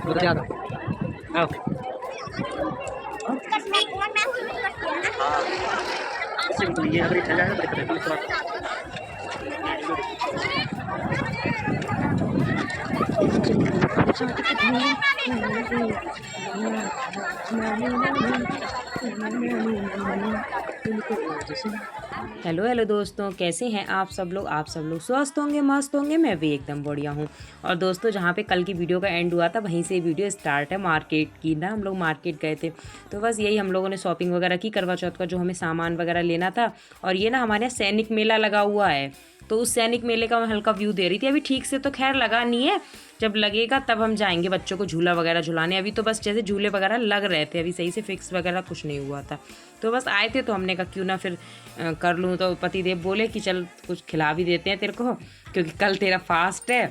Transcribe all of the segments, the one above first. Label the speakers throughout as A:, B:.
A: उधर ज़्यादा आओ। हाँ, इससे भी तो ये अगर चल जाएगा बड़े पता
B: हेलो हेलो दोस्तों, कैसे हैं आप सब लोग। आप सब लोग स्वस्थ होंगे, मस्त होंगे। मैं भी एकदम बढ़िया हूँ। और दोस्तों, जहाँ पे कल की वीडियो का एंड हुआ था वहीं से वीडियो स्टार्ट है मार्केट की ना। हम लोग मार्केट गए थे, तो बस यही हम लोगों ने शॉपिंग वगैरह की करवा चौथ का, जो हमें सामान वगैरह लेना था। और ये ना हमारे यहाँ सैनिक मेला लगा हुआ है, तो उस सैनिक मेले का मैं हल्का व्यू दे रही थी। अभी ठीक से तो खैर लगा नहीं है, जब लगेगा तब हम जाएंगे बच्चों को झूला वगैरह झुलाने। अभी तो बस जैसे झूले वगैरह लग रहे थे, अभी सही से फिक्स वगैरह कुछ नहीं हुआ था। तो बस आए थे, तो हमने कहा क्यों ना फिर कर लूँ। तो पतिदेव बोले कि चल कुछ खिला भी देते हैं तेरे को, क्योंकि कल तेरा फास्ट है,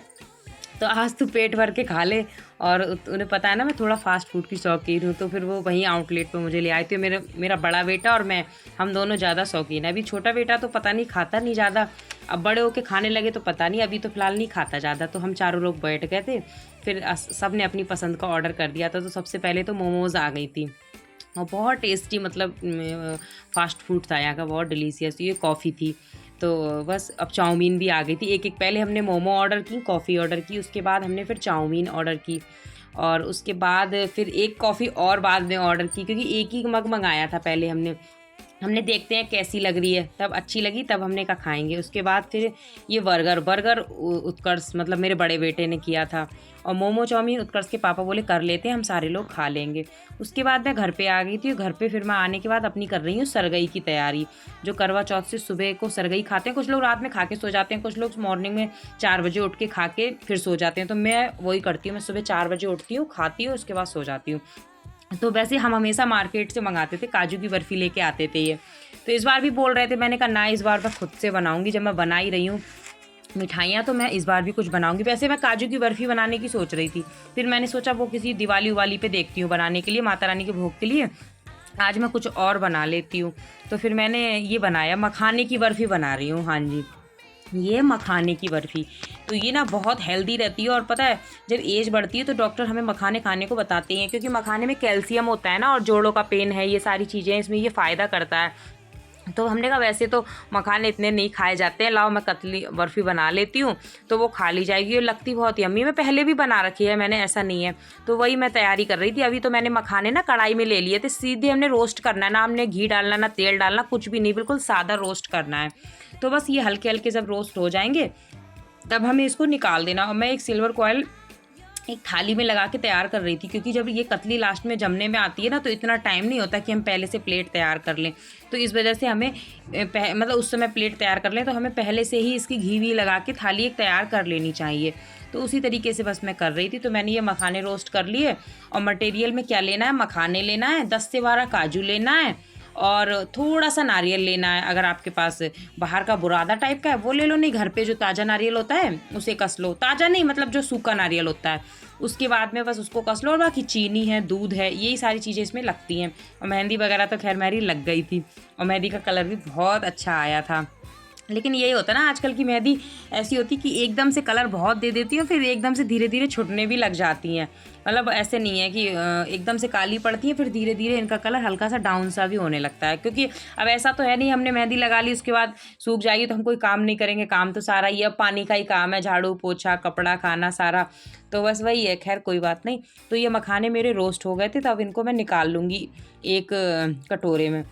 B: तो आज तू पेट भर के खा ले। और उन्हें पता है ना मैं थोड़ा फास्ट फूड की शौकीन हूँ, तो फिर वो वहीं आउटलेट पे मुझे ले आए थे। मेरा बड़ा बेटा और मैं, हम दोनों ज़्यादा शौकीन है। अभी छोटा बेटा तो पता नहीं खाता नहीं ज़्यादा, अब बड़े होके खाने लगे तो पता नहीं, अभी तो फ़िलहाल नहीं खाता ज़्यादा। तो हम चारों लोग बैठ गए थे, फिर सब ने अपनी पसंद का ऑर्डर कर दिया था। तो सबसे पहले तो मोमोज़ आ गई थी, और बहुत टेस्टी, मतलब फास्ट फूड था यहाँ का, बहुत डिलीशियस। ये कॉफ़ी थी, तो बस अब चाउमीन भी आ गई थी। एक एक पहले हमने मोमो ऑर्डर की, कॉफ़ी ऑर्डर की, उसके बाद हमने फिर चाउमीन ऑर्डर की, और उसके बाद फिर एक कॉफ़ी और बाद में ऑर्डर की, क्योंकि एक ही मग मंगाया था पहले हमने देखते हैं कैसी लग रही है, तब अच्छी लगी तब हमने कहा खाएंगे। उसके बाद फिर ये बर्गर उत्कर्ष, मतलब मेरे बड़े बेटे ने किया था, और मोमो चाउमीन उत्कर्ष के पापा बोले कर लेते हैं, हम सारे लोग खा लेंगे। उसके बाद मैं घर पे आ गई थी। घर पे फिर मैं आने के बाद अपनी कर रही हूँ सरगई की तैयारी, जो करवा चौथ से सुबह को सरगई खाते हैं। कुछ लोग रात में खा के सो जाते हैं, कुछ लोग मॉर्निंग में 4 बजे उठ के खा के फिर सो जाते हैं। तो मैं वही करती हूँ, मैं सुबह 4 बजे उठती हूँ, खाती हूँ, उसके बाद सो जाती हूँ। तो वैसे हम हमेशा मार्केट से मंगाते थे, काजू की बर्फ़ी लेके आते थे ये। तो इस बार भी बोल रहे थे, मैंने कहा ना, इस बार मैं खुद से बनाऊंगी। जब मैं बना ही रही हूँ मिठाइयाँ, तो मैं इस बार भी कुछ बनाऊंगी। वैसे मैं काजू की बर्फ़ी बनाने की सोच रही थी, फिर मैंने सोचा वो किसी दिवाली उवाली पे देखती हूँ बनाने के लिए, माता रानी के भोग के लिए। आज मैं कुछ और बना लेती हूँ। तो फिर मैंने ये बनाया, मखाने की बर्फ़ी बना रही हूँ। हाँ जी, ये मखाने की बर्फ़ी, तो ये ना बहुत हेल्दी रहती है। और पता है, जब एज बढ़ती है तो डॉक्टर हमें मखाने खाने को बताते हैं, क्योंकि मखाने में कैल्शियम होता है ना, और जोड़ों का पेन है, ये सारी चीज़ें इसमें ये फ़ायदा करता है। तो हमने कहा वैसे तो मखाने इतने नहीं खाए जाते हैं, लाओ मैं कतली बर्फ़ी बना लेती हूँ, तो वो खा ली जाएगी। और लगती बहुत यम्मी, मैं पहले भी बना रखी है मैंने, ऐसा नहीं है। तो वही मैं तैयारी कर रही थी। अभी तो मैंने मखाने ना कढ़ाई में ले लिए थे, सीधे हमने रोस्ट करना है, ना हमने घी डालना ना तेल डालना, कुछ भी नहीं, बिल्कुल सादा रोस्ट करना है। तो बस ये हल्के हल्के जब रोस्ट हो जाएंगे तब हमें इसको निकाल देना। और मैं एक सिल्वर कॉयल एक थाली में लगा के तैयार कर रही थी, क्योंकि जब ये कतली लास्ट में जमने में आती है ना, तो इतना टाइम नहीं होता कि हम पहले से प्लेट तैयार कर लें। तो इस वजह से हमें मतलब उस समय प्लेट तैयार कर लें, तो हमें पहले से ही इसकी घी भी लगा के थाली एक तैयार कर लेनी चाहिए। तो उसी तरीके से बस मैं कर रही थी। तो मैंने ये मखाने रोस्ट कर लिए, और मटेरियल में क्या लेना है, मखाने लेना है, 10 से 12 काजू लेना है, और थोड़ा सा नारियल लेना है। अगर आपके पास बाहर का बुरादा टाइप का है वो ले लो, नहीं घर पे जो ताज़ा नारियल होता है उसे कस लो। ताज़ा नहीं, मतलब जो सूखा नारियल होता है, उसके बाद में बस उसको कस लो। और बाकी चीनी है, दूध है, यही सारी चीज़ें इसमें लगती हैं। और मेहंदी वगैरह तो खैर मेरी लग गई थी, और मेहंदी का कलर भी बहुत अच्छा आया था। लेकिन यही होता है ना, आजकल की मेहंदी ऐसी होती कि एकदम से कलर बहुत दे देती है, फिर एकदम से धीरे धीरे छुटने भी लग जाती हैं। मतलब ऐसे नहीं है कि एकदम से काली पड़ती है, फिर धीरे धीरे इनका कलर हल्का सा डाउन सा भी होने लगता है। क्योंकि अब ऐसा तो है नहीं हमने मेहंदी लगा ली उसके बाद सूख जाएगी तो हम कोई काम नहीं करेंगे, काम तो सारा ही अब पानी का ही काम है, झाड़ू पोछा कपड़ा खाना सारा। तो बस वही है, खैर कोई बात नहीं। तो ये मखाने मेरे रोस्ट हो गए थे, तो अब इनको मैं निकाल लूँगी एक कटोरे में,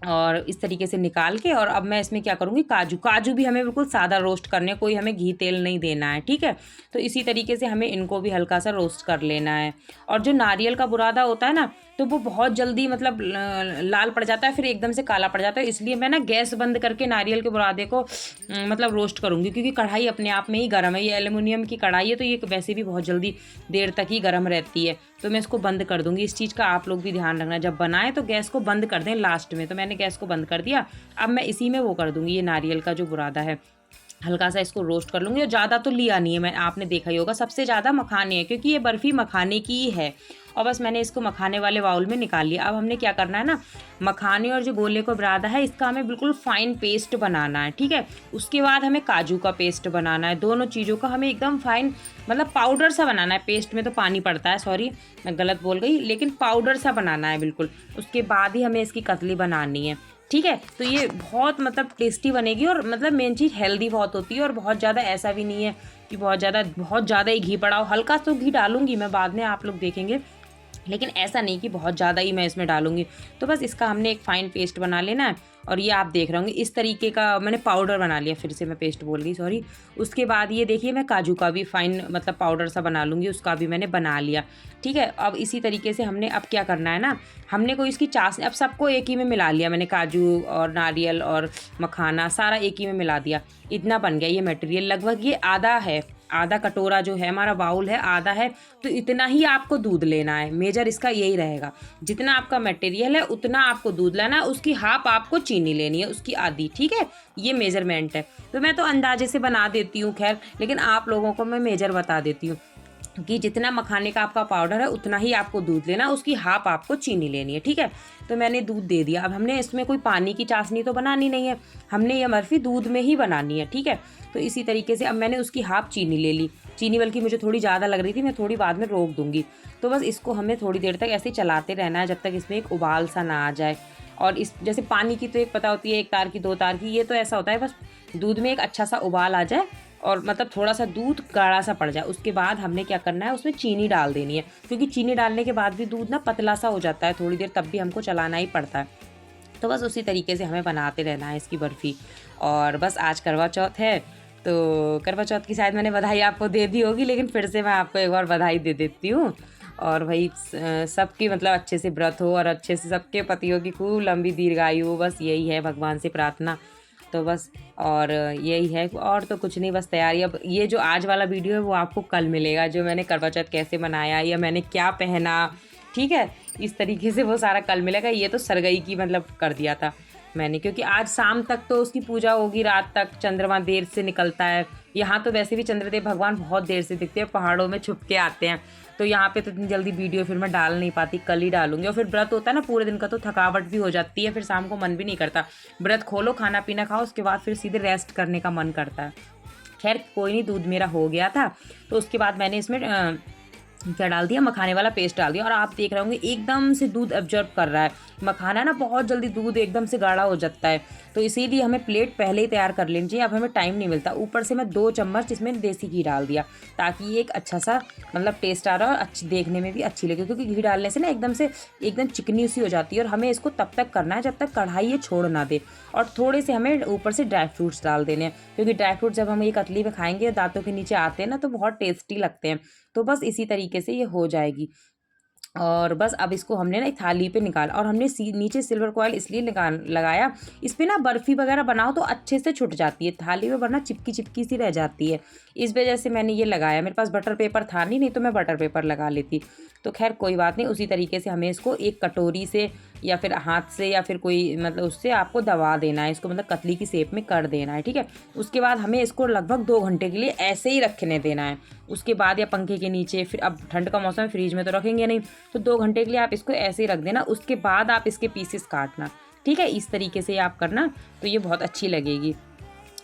B: और इस तरीके से निकाल के। और अब मैं इसमें क्या करूँगी, काजू भी हमें बिल्कुल सादा रोस्ट करने, कोई हमें घी तेल नहीं देना है, ठीक है। तो इसी तरीके से हमें इनको भी हल्का सा रोस्ट कर लेना है। और जो नारियल का बुरादा होता है ना, तो वो बहुत जल्दी मतलब लाल पड़ जाता है, फिर एकदम से काला पड़ जाता है। इसलिए मैं ना गैस बंद करके नारियल के बुरादे को मतलब रोस्ट करूँगी, क्योंकि कढ़ाई अपने आप में ही गर्म है। ये एल्युमिनियम की कढ़ाई है, तो ये वैसे भी बहुत जल्दी देर तक ही गर्म रहती है। तो मैं इसको बंद कर दूँगी। इस चीज़ का आप लोग भी ध्यान रखना, जब बनाएं तो गैस को बंद कर दें लास्ट में। तो मैंने गैस को बंद कर दिया। अब मैं इसी में वो कर दूँगी, ये नारियल का जो बुरादा है, हल्का सा इसको रोस्ट कर लूँगी। और ज़्यादा तो लिया नहीं है मैं, आपने देखा ही होगा सबसे ज़्यादा मखाने हैं, क्योंकि ये बर्फ़ी मखाने की ही है। और बस मैंने इसको मखाने वाले बाउल में निकाल लिया। अब हमने क्या करना है ना, मखाने और जो गोले को बुरादा है इसका हमें बिल्कुल फाइन पेस्ट बनाना है, ठीक है। उसके बाद हमें काजू का पेस्ट बनाना है, दोनों चीज़ों का हमें एकदम फाइन मतलब पाउडर सा बनाना है। पेस्ट में तो पानी पड़ता है, सॉरी मैं गलत बोल गई, लेकिन पाउडर सा बनाना है बिल्कुल। उसके बाद ही हमें इसकी कतली बनानी है, ठीक है। तो ये बहुत मतलब टेस्टी बनेगी और मतलब मेन चीज़ हेल्दी बहुत होती है और बहुत ज़्यादा ऐसा भी नहीं है कि बहुत ज़्यादा ही घी पड़ा हो। हल्का तो घी डालूंगी मैं बाद में, आप लोग देखेंगे, लेकिन ऐसा नहीं कि बहुत ज़्यादा ही मैं इसमें डालूंगी। तो बस इसका हमने एक फ़ाइन पेस्ट बना लेना है और ये आप देख रहे होंगे इस तरीके का मैंने पाउडर बना लिया, फिर से मैं पेस्ट बोल गई, सॉरी। उसके बाद ये देखिए मैं काजू का भी फ़ाइन मतलब पाउडर सा बना लूँगी, उसका भी मैंने बना लिया, ठीक है। अब इसी तरीके से हमने अब क्या करना है ना, हमने कोई इसकी चाशनी, अब सबको एक ही में मिला लिया मैंने, काजू और नारियल और मखाना सारा एक ही में मिला दिया। इतना बन गया ये मटेरियल, लगभग ये आधा कटोरा जो है हमारा बाउल है, आधा है। तो इतना ही आपको दूध लेना है, मेजर इसका यही रहेगा। जितना आपका मटेरियल है उतना आपको दूध लेना है, उसकी हाफ आपको चीनी लेनी है, उसकी आधी, ठीक है। ये मेजरमेंट है। तो मैं तो अंदाजे से बना देती हूँ खैर, लेकिन आप लोगों को मैं मेजर बता देती हूँ कि जितना मखाने का आपका पाउडर है उतना ही आपको दूध लेना, उसकी हाफ आपको चीनी लेनी है, ठीक है। तो मैंने दूध दे दिया। अब हमने इसमें कोई पानी की चाशनी तो बनानी नहीं है, हमने ये बर्फ़ी दूध में ही बनानी है, ठीक है। तो इसी तरीके से अब मैंने उसकी हाफ चीनी ले ली। चीनी बल्कि मुझे थोड़ी ज़्यादा लग रही थी, मैं थोड़ी बाद में रोक दूंगी। तो बस इसको हमें थोड़ी देर तक ऐसे ही चलाते रहना है जब तक इसमें एक उबाल सा ना आ जाए। और इस जैसे पानी की तो एक पता होती है, एक तार की, दो तार की, ये तो ऐसा होता है बस दूध में एक अच्छा सा उबाल आ जाए और मतलब थोड़ा सा दूध गाढ़ा सा पड़ जाए। उसके बाद हमने क्या करना है, उसमें चीनी डाल देनी है, क्योंकि चीनी डालने के बाद भी दूध ना पतला सा हो जाता है थोड़ी देर, तब भी हमको चलाना ही पड़ता है। तो बस उसी तरीके से हमें बनाते रहना है इसकी बर्फ़ी। और बस आज करवा चौथ है, तो करवा चौथ की शायद मैंने बधाई आपको दे दी होगी, लेकिन फिर से मैं आपको एक बार बधाई दे देती हूँ। और भाई सबकी मतलब अच्छे से व्रत हो और अच्छे से सबके पतियों की खूब लंबी दीर्घायु हो, बस यही है भगवान से प्रार्थना। तो बस और यही है, और तो कुछ नहीं, बस तैयारी। अब ये जो आज वाला वीडियो है वो आपको कल मिलेगा, जो मैंने करवा चौथ कैसे मनाया या मैंने क्या पहना, ठीक है, इस तरीके से वो सारा कल मिलेगा। ये तो सरगई की मतलब कर दिया था मैंने, क्योंकि आज शाम तक तो उसकी पूजा होगी, रात तक चंद्रमा देर से निकलता है। यहाँ तो वैसे भी चंद्रदेव भगवान बहुत देर से दिखते हैं, पहाड़ों में छुप के आते हैं। तो यहाँ पे तो इतनी जल्दी वीडियो फिर मैं डाल नहीं पाती, कल ही डालूंगी। और फिर व्रत होता है ना पूरे दिन का, तो थकावट भी हो जाती है, फिर शाम को मन भी नहीं करता। व्रत खोलो, खाना पीना खाओ, उसके बाद फिर सीधे रेस्ट करने का मन करता है। खैर कोई नहीं, दूध मेरा हो गया था। तो उसके बाद मैंने इसमें क्या डाल दिया, मखाने वाला पेस्ट डाल दिया। और आप देख रहे होंगे एकदम से दूध एब्जॉर्ब कर रहा है। मखाना ना बहुत जल्दी दूध एकदम से गाढ़ा हो जाता है, तो इसीलिए हमें प्लेट पहले ही तैयार कर लेनी चाहिए। अब हमें टाइम नहीं मिलता। ऊपर से मैं 2 चम्मच इसमें देसी घी डाल दिया, ताकि ये एक अच्छा सा मतलब टेस्ट आ रहा है और अच्छी देखने में भी अच्छी लगे, क्योंकि घी डालने से ना एकदम चिकनी सी हो जाती है। और हमें इसको तब तक करना है जब तक कढ़ाई ये छोड़ ना दे। और थोड़े से हमें ऊपर से ड्राई फ्रूट्स डाल देने हैं, क्योंकि ड्राई फ्रूट जब हम ये कतली में खाएंगे दांतों के नीचे आते हैं ना, तो बहुत टेस्टी लगते हैं। तो बस इसी तरीके से ये हो जाएगी। और बस अब इसको हमने ना एक थाली पे निकाला, और हमने नीचे सिल्वर कॉइल इसलिए लगाया, इस पर ना बर्फ़ी वगैरह बनाओ तो अच्छे से छुट जाती है, थाली में वरना चिपकी चिपकी सी रह जाती है। इस वजह से मैंने ये लगाया। मेरे पास बटर पेपर था नहीं तो मैं बटर पेपर लगा लेती। तो खैर कोई बात नहीं। उसी तरीके से हमें इसको एक कटोरी से या फिर हाथ से या फिर कोई मतलब उससे आपको दबा देना है, इसको मतलब कतली की शेप में कर देना है, ठीक है। उसके बाद हमें इसको लगभग 2 घंटे के लिए ऐसे ही रखने देना है। उसके बाद या पंखे के नीचे, फिर अब ठंड का मौसम है, फ्रीज में तो रखेंगे नहीं, तो 2 घंटे के लिए आप इसको ऐसे ही रख देना। उसके बाद आप इसके पीसेस काटना, ठीक है। इस तरीके से आप करना, तो ये बहुत अच्छी लगेगी।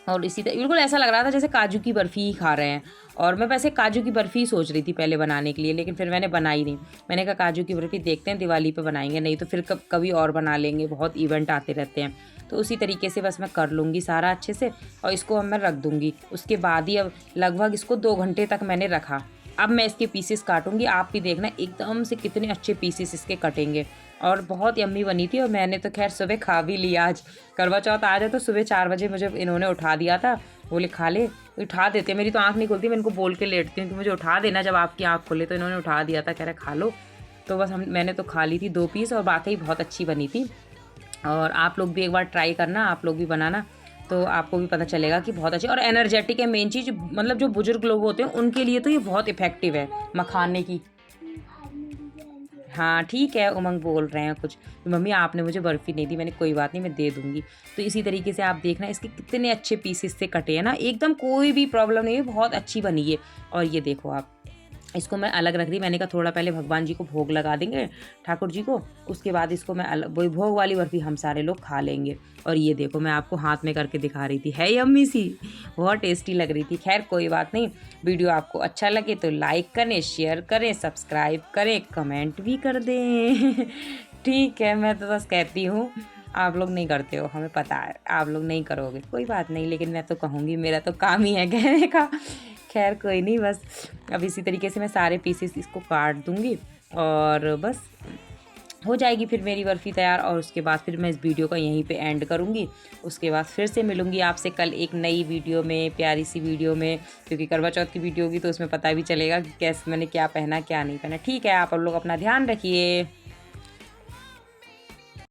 B: और इसी तरह बिल्कुल ऐसा लग रहा था जैसे काजू की बर्फ़ी ही खा रहे हैं। और मैं वैसे काजू की बर्फ़ी सोच रही थी पहले बनाने के लिए, लेकिन फिर मैंने बनाई नहीं। मैंने कहा काजू की बर्फ़ी देखते हैं दिवाली पे बनाएंगे, नहीं तो फिर कभी और बना लेंगे, बहुत इवेंट आते रहते हैं। तो उसी तरीके से बस मैं कर लूँगी सारा अच्छे से, और इसको अब मैं रख दूँगी। उसके बाद ही अब लगभग इसको 2 घंटे तक मैंने रखा। अब मैं इसके पीसेस काटूंगी, आप भी देखना एकदम से कितने अच्छे पीसेस इसके कटेंगे। और बहुत यम्मी बनी थी। और मैंने तो खैर सुबह खा भी लिया। आज करवा चौथ आज है, तो सुबह 4 बजे मुझे इन्होंने उठा दिया था, बोले खा ले। उठा देते, मेरी तो आँख नहीं खुलती, मैं इनको बोल के लेटती हूँ कि मुझे उठा देना जब आपकी आँख खुले, तो इन्होंने उठा दिया था, कह रहे खा लो। तो बस मैंने तो खा ली थी 2 पीस, और वाकई बहुत अच्छी बनी थी। और आप लोग भी एक बार ट्राई करना, आप लोग भी बनाना, तो आपको भी पता चलेगा कि बहुत अच्छी और एनर्जेटिक है। मेन चीज़ मतलब जो बुजुर्ग लोग होते हैं उनके लिए तो ये बहुत इफ़ेक्टिव है मखाने की। हाँ ठीक है, उमंग बोल रहे हैं कुछ, मम्मी आपने मुझे बर्फ़ी नहीं दी। मैंने कोई बात नहीं, मैं दे दूँगी। तो इसी तरीके से आप देखना इसके कितने अच्छे पीसेस से कटे हैं ना, एकदम कोई भी प्रॉब्लम नहीं है, बहुत अच्छी बनी है। और ये देखो आप, इसको मैं अलग रख रही, मैंने कहा थोड़ा पहले भगवान जी को भोग लगा देंगे, ठाकुर जी को, उसके बाद इसको मैं अलग, वही भोग वाली बर्फ़ी हम सारे लोग खा लेंगे। और ये देखो मैं आपको हाथ में करके दिखा रही थी, है यम्मी सी, बहुत टेस्टी लग रही थी। खैर कोई बात नहीं, वीडियो आपको अच्छा लगे तो लाइक करें, शेयर करें, सब्सक्राइब करें, कमेंट भी कर दें ठीक है, मैं तो बस कहती हूँ, आप लोग नहीं करते हो, हमें पता है आप लोग नहीं करोगे, कोई बात नहीं, लेकिन मैं तो कहूँगी, मेरा तो काम ही है कहने का। खैर कोई नहीं, बस अब इसी तरीके से मैं सारे पीसेस इसको काट दूँगी और बस हो जाएगी फिर मेरी बर्फ़ी तैयार। और उसके बाद फिर मैं इस वीडियो को यहीं पे एंड करूँगी। उसके बाद फिर से मिलूँगी आपसे कल एक नई वीडियो में, प्यारी सी वीडियो में, क्योंकि करवा चौथ की वीडियो होगी तो उसमें पता भी चलेगा कि कैसे मैंने क्या पहना क्या नहीं पहना। ठीक है, आप लोग अपना ध्यान रखिए।